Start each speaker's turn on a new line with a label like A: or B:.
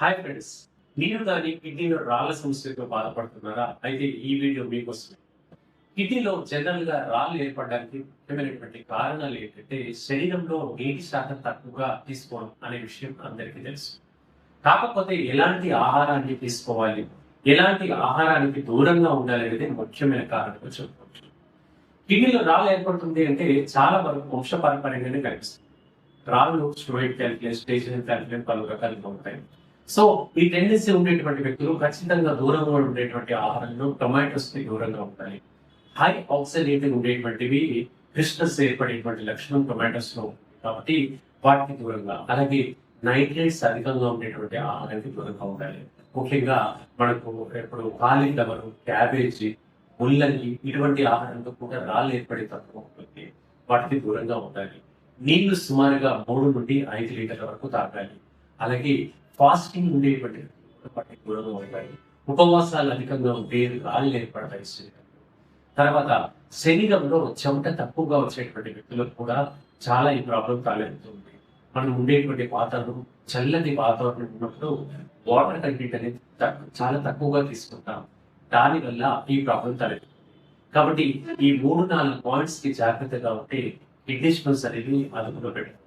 A: Hi friends, మీరు దాని కిడ్నీలో రాళ్ల సమస్యతో బాధపడుతున్నారా? అయితే ఈ వీడియో మీకోసమే. కిడ్నీలో జనరల్ గా రాళ్ళు ఏర్పడడానికి ముఖ్యమైనటువంటి కారణాలు ఏంటంటే శరీరంలో నీటి శాతం తక్కువగా తీసుకోవడం అనే విషయం అందరికీ తెలుసు. కాకపోతే ఎలాంటి ఆహారాన్ని తీసుకోవాలి, ఎలాంటి ఆహారానికి దూరంగా ఉండాలి అనేది ముఖ్యమైన కారణంగా చెప్పుకోవచ్చు. కిడ్నీలో రాళ్ళు ఏర్పడుతుంది అంటే చాలా వరకు వంశపారంపర్యంగానే కనిపిస్తుంది. రాళ్ళు స్టోయిడ్ క్యాల్కులస్, స్టేషన్ క్యాల్కులస్ పలు రకాలుగా ఉంటాయి. సో ఈ టెండెన్సీ ఉండేటువంటి వ్యక్తులు ఖచ్చితంగా దూరంగా ఉండేటువంటి ఆహారంలో టొమాటోస్ కి దూరంగా ఉండాలి. హై ఆక్సిడేటివ్ ఉండేటువంటివి క్రిస్టల్స్ ఏర్పడేటువంటి లక్షణం టొమాటోస్ లో ఉంది కాబట్టి వాటికి దూరంగా, అలాగే నైట్రేట్స్ అధికంగా ఉండేటువంటి ఆహారానికి దూరంగా ఉండాలి. ముఖ్యంగా మనకు ఇప్పుడు కాలీఫ్లవర్, క్యాబేజీ, ముల్లంగి ఇటువంటి ఆహారంతో కూడా రాళ్ళు ఏర్పడే తత్వం ఉంటుంది. వాటికి దూరంగా ఉండాలి. నీళ్లు సుమారుగా 3 నుండి 5 లీటర్ల వరకు తాగాలి. అలాగే ఫాస్టింగ్ ఉండేటువంటి వాటికి దూరంగా ఉంటాయి. ఉపవాసాలు అధికంగా ఉంటే రాళ్ళు ఏర్పడతాయి. తర్వాత శరీరంలో చెమట తక్కువగా వచ్చేటువంటి వ్యక్తులకు కూడా చాలా ఈ ప్రాబ్లం తలెత్తుతుంది. మనం ఉండేటువంటి వాతావరణం చల్లటి వాతావరణం ఉన్నప్పుడు వాటర్ కంటెంట్ అనేది చాలా తక్కువగా తీసుకుంటాం. దానివల్ల ఈ ప్రాబ్లం తలెత్తుతుంది. కాబట్టి ఈ 3-4 పాయింట్స్ కి జాగ్రత్తగా ఉంటే కిడ్నీ స్టోన్స్ అనేది అదుపులో పెట్టాలి.